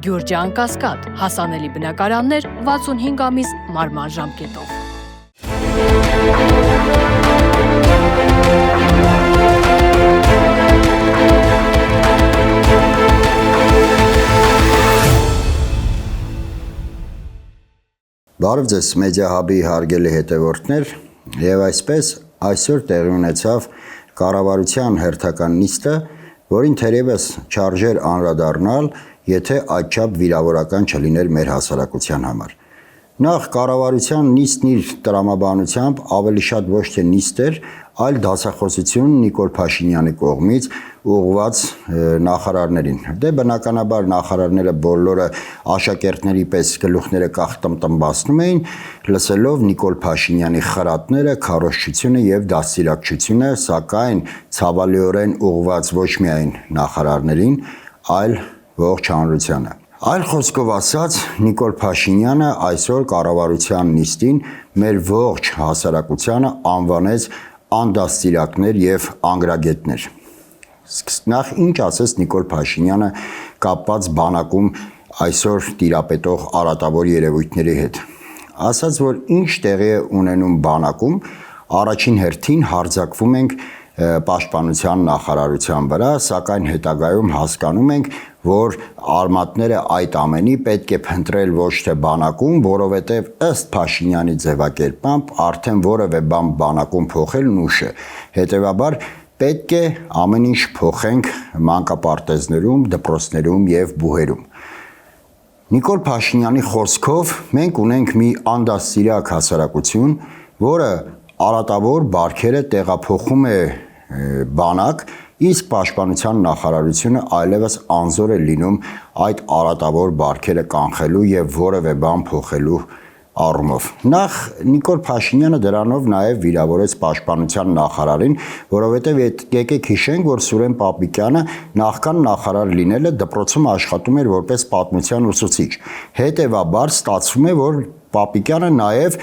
Գյուրջան Կասկադ, հասանելի բնակարաններ 65 ամիս մարման ժամկետով։ Բարև ձեզ Մեդիա Հաբի հարգելի հետևորդներ, եւ այսպես այսօր տեղի ունեցավ կառավարության հերթական նիստը, որին թերևս չարժեր անդրադառնալ, եթե այդչափ վիրավորական չլիներ մեր հասարակության համար։ Նախ կառավարության նիստն իր տրամաբանությամբ ավելի շատ ոչ թե նիստ էր, այլ դասախոսություն Նիկոլ Փաշինյանի կողմից ուղղված նախարարներին։ Դե բնականաբար նախարարները բոլորը աշակերտների պես գլուխները կախտմտմբացնում էին, լսելով Նիկոլ Փաշինյանի խրատները, քարոզչությունը եւ դաստիարակչությունը, սակայն ցավալիորեն ուղղված ոչ միայն նախարարներին, այլ ողջ հանրությանը։ Այլ խոսքով ասած, Նիկոլ Փաշինյանը այսօր կառավարության նիստին մեր ողջ հասարակությանը անվանեց անդաստիարակներ եւ անգրագետներ։ Նախ ինչ ասեց Նիկոլ Փաշինյանը կապված բանակում այսօր տիրապետող արատավոր երևույթների հետ։ Ասաց, որ ինչ տեղի է ունենում բանակում, առաջին հերթին հարձակվում ենք պաշտպանության նախարարության վրա, սակայն հետագայում հասկանում ենք, որ արմատները այդ ամենի պետք է փնտրել ոչ թե բանակում, որովհետև ըստ Փաշինյանի ձևակերպամբ արդեն որևէ բան բանակում փոխելն ուշ է։ Հետևաբար պետք է ամեն ինչ փոխենք մանկապարտեզներում, դպրոցներում եւ բուհերում։ Նիկոլ Փաշինյանի խոսքով մենք ունենք մի անդաստիարակ հասարակություն, որը արատավոր բարքերը տեղափոխում է բանակ, իսկ պաշտպանության նախարարությունը այլևս անզոր է լինում այդ արատավոր բարքերը կանխելու եւ որևէ բան փոխելու առումով։ Նախ Նիկոլ Փաշինյանը դրանով նաեւ վիրավորեց պաշտպանության նախարարին, որովհետեւ եկեք հիշենք, որ Սուրեն Պապիկյանը նախքան նախարար լինելը դպրոցում աշխատում էր որպես պատմության ուսուցիչ։ Հետևաբար ստացվում է, որ Պապիկյանը նաեւ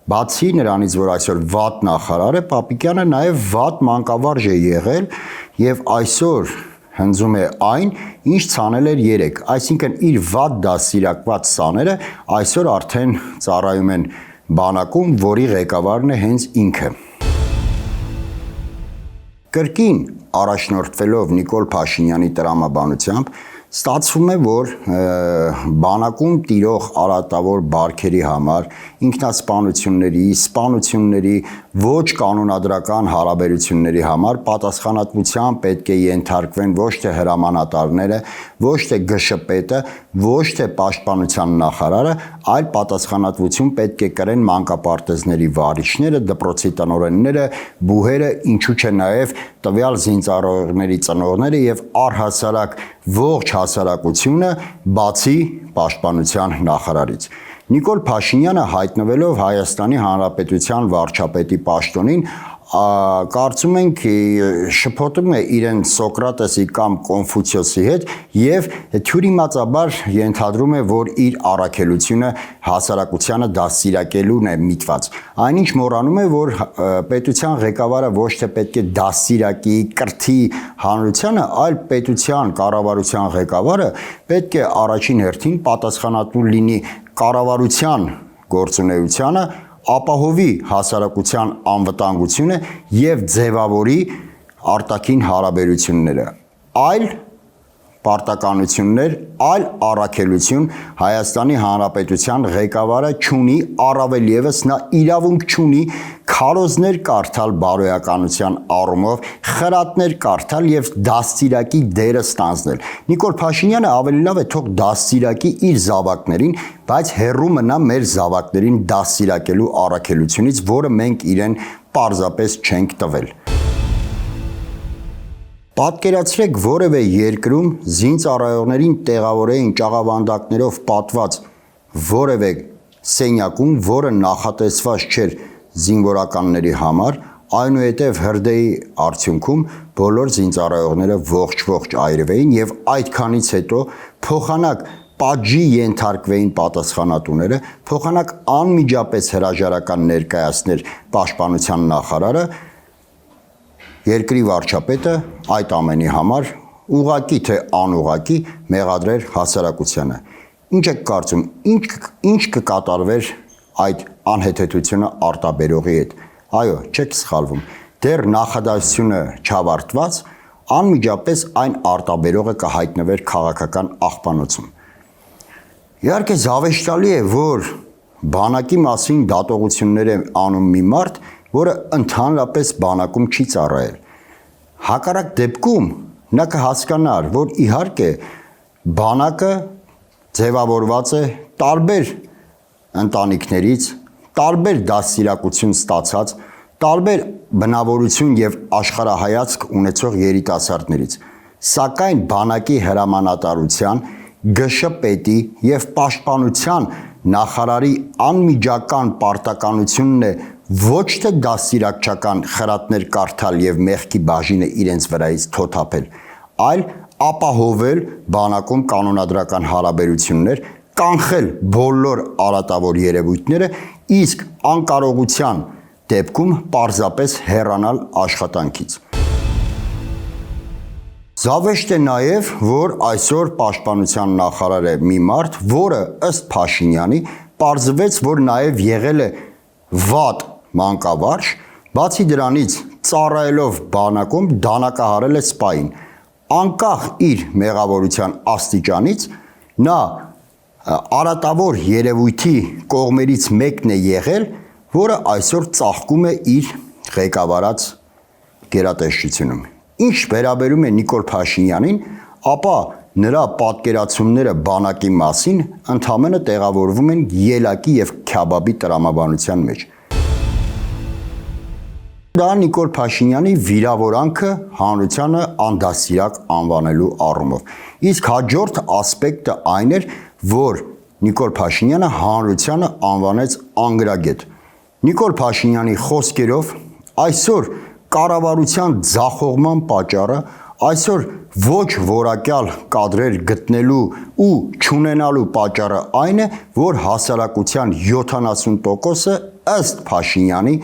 բացի նրանից, որ այսօր վատ նախարար է, Պապիկյանը նաև վատ մանկավարժ է եղել եւ այսօր հնձում է այն, ինչ ցանել էր երեք, այսինքն իր վատ դաստիարակված սաները այսօր արդեն ծառայում են բանակում, որի ղեկավարն է հենց ինքը։ Կրկին առաջնորդվելով Նիկոլ Փաշինյանի տրամաբանությամբ ստացվում է, որ բանակում տիրող արատավոր բարքերի համար ինքնասպանությունների, սպանությունների, ոչ կանոնադրական հարաբերությունների համար պատասխանատվության պետք է ենթարկվեն ոչ թե հրամանատարները, ոչ թե ԳՇՊՏ-ը, ոչ թե պաշտպանության նախարարը, այլ պատասխանատվություն պետք է կրեն մանկապարտեզների վարիչները, դպրոցի տնօրենները, բուհերը, ինչու՞ չէ նաև տվյալ զինծառայողների ծնողները եւ առհասարակ ողջ հասարակությունը, բացի պաշտպանության նախարարից։ Նիկոլ Փաշինյանը հայտնվելով Հայաստանի Հանրապետության վարչապետի պաշտոնին կարծում ենք շփոթում է իրեն Սոկրատեսի կամ Կոնֆուցիոսի հետ եւ թյուրիմացաբար ենթադրում է, որ իր առաքելությունը հասարակությանը դաստիարակելուն է միտված։ Այնինչ մոռանում է, որ պետության ղեկավարը ոչ թե պետք է դաստիարակի, կրթի հանրությանը, այլ պետության կառավարության ղեկավարը պետք է առաջին հերթին պատասխանատու լինի կառավարության գործունեությանը, ապահովի հասարակության անվտանգությունը եւ ձևավորի արտաքին հարաբերությունները։ Այլ պարտականություններ, այլ առաքելություն Հայաստանի Հանրապետության ղեկավարը չունի, առավել եւս նա իրավունք չունի քարոզներ կարդալ բարոյականության առումով, խրատներ կարդալ եւ դաստիարակի դերը ստանձնել։ Նիկոլ Փաշինյանը ավելի լավ է թող դաստիարակի իր զավակներին, բայց հեռու մնա մեր զավակներին դաստիարակելու առաքելությունից, որը մենք իրեն պարզապես չենք տվել։ Պատկերացրեք որևէ երկրում զինծառայողներին տեղավորեին ճաղավանդակներով պատված որևէ սենյակում, որը նախատեսված չէր զինվորականների համար, այնուհետև հրդեհի արդյունքում բոլոր զինծառայողները ողջ այրվեին եւ այդքանից հետո փոխանակ պատժի ենթարկվեին պատասխանատուները, փոխանակ անմիջապես հրաժարական ներկայացներ պաշտպանության նախարարը, երկրի վարչապետը այդ ամենի համար ուղղակի թե անուղղակի մեղադրեր հասարակությանը։ Ինչ եք կարծում, ինչ կկատարվեր այդ անհեթեթությունը արտաբերողի հետ։ Այո, չեք սխալվում։ Դեռ նախադասությունը չավարտված, անմիջապես այն արտաբերողը կհայտնվեր քաղաքական աղբանոցում։ Իհարկե զավեշտալի է, որ բանակի մասին դատողություններ է անում մի մարդ, որը ընդհանրապես բանակում չի ծառայել։ Հակառակ դեպքում նա կհասկանար, որ իհարկե բանակը ձևավորված է տարբեր ընտանիքներից, տարբեր դաստիարակություն ստացած, տարբեր բնավորություն եւ աշխարհայացք ունեցող երիտասարդներից, սակայն բանակի հրամանատարության, ԳՇՊ-ի եւ պաշտպանության նախարարի անմիջական պարտականությունն է ոչ թե դաստիարակչական խրատներ կարդալ եւ մեղքի բաժինը իրենց վրայից թոթափել, այլ ապահովել բանակում կանոնադրական հարաբերություններ, կանխել բոլոր արատավոր երևույթները, իսկ անկարողության դեպքում պարզապես հեռանալ աշխատանքից։ Զավեշտ է նաև, որ այսօր պաշտպանության նախարար է մի մարդ, որը ըստ Փաշինյանի պարզվեց, որ նաև եղել է վատ մանկավարժ, բացի դրանից ծառայելով բանակում դանակահարել է սպային։ Անկախ իր մեղավորության աստիճանից նա արատավոր երևույթի կողմերից մեկն է եղել, որը այսօր ծաղկում է իր ղեկավարած գերատեսչությունում։ Ինչ վերաբերում է Նիկոլ Փաշինյանին, ապա նրա պատկերացումները բանակի մասին ընդհանրապես տեղավորվում են ելակի եւ քյաբաբի տրամաբանության մեջ։ Դա Նիկոլ Փաշինյանի վիրավորանքը հանրությանը անդասիրակ անվանելու առումով։ Իսկ հաջորդ ասպեկտը այն էր, որ Նիկոլ Փաշինյանը հանրությանը անվանեց անգրագետ։ Նիկոլ Փաշինյանի խոսքերով այսօր կառավարության ձախողման պատճառը, այսօր ոչ որակյալ կադրեր գտնելու ու չունենալու պատճառը այն է, որ հասարակության 70%-ը ըստ Փաշինյանի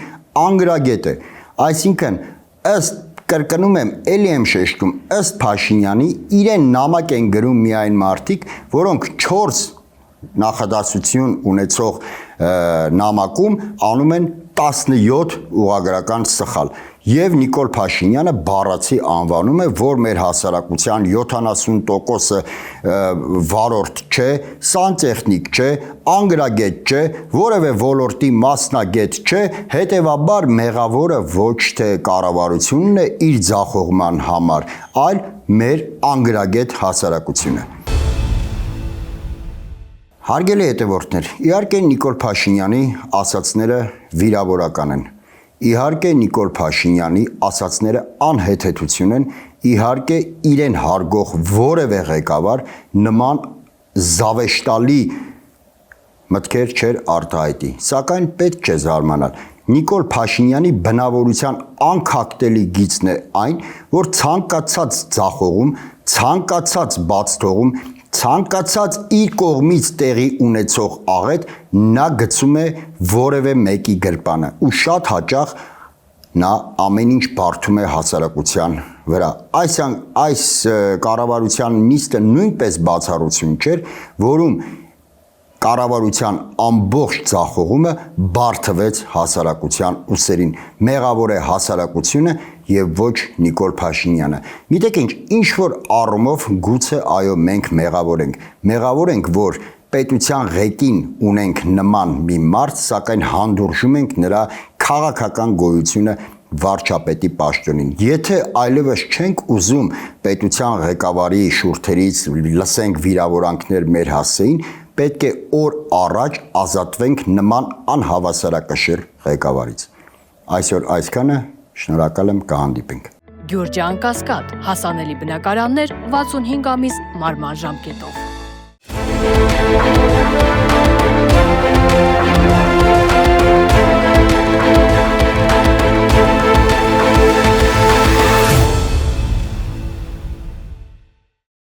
անգրագետ է։ Այսինքն ըստ կրկնում եմ, ելի եմ շեշտում, ըստ Փաշինյանի իրեն նամակ են գրում միայն մարդիկ, որոնք 4 նախադասություն ունեցող նամակում անում են 17 ուղղագրական սխալ։ Եվ Նիկոլ Փաշինյանը բառացի անվանում է, որ մեր հասարակության 70%-ը վարորդ չէ, սանտեխնիկ չէ, անգրագետ չէ, որևէ ոլորտի մասնագետ չէ, հետևաբար մեղավորը ոչ թե կառավարությունն է իր ձախողման համար, այլ մեր անգրագետ հասարակությունը։ Հարգելի հետևորդներ, իհարկե Նիկոլ Փաշինյանի ասացները վիրավորական են։ Իհարկե Նիկոլ Փաշինյանի ասացները անհեթեթություն են, իհարկե իրեն հարգող որևէ ղեկավար նման զավեշտալի մտքեր չէր արտահայտի, սակայն պետք չէ զարմանալ։ Նիկոլ Փաշինյանի բնավորության անքակտելի գիծն է այն, որ ցանկացած ձախողում, ցանկացած բաց թողում, ցանկացած իր կողմից տեղի ունեցող աղետ նա գցում է որևէ մեկի գրպանը ու շատ հաճախ նա ամեն ինչ բարդում է հասարակության վրա։ Այս կառավարության նիստը նույնպես բացառություն չէր, որում կառավարության ամբողջ ձախողումը բարդվեց հասարակության ուսերին։ Մեղավոր է հասարակությունը եւ ոչ Նիկոլ Փաշինյանը։ Գիտեք ինչ որ առումով գուցե այո մենք մեղավոր ենք, որ պետության ղեկին ունենք նման մի մարդ, սակայն հանդուրժում ենք նրա քաղաքական գոյությունը վարչապետի պաշտոնին։ Եթե այլևս չենք ուզում պետության ղեկավարի շուրթերից լսենք վիրավորանքներ մեր հասցեին, պետք է օր առաջ ազատվենք նման անհավասարակշիռ ղեկավարից։ Այսօր այսքանը, շնորհակալ եմ, կհանդիպենք։ Գյուրջյան Կասկադ, հասանելի բնակարաններ 65 ամիս մարման ժամկետով։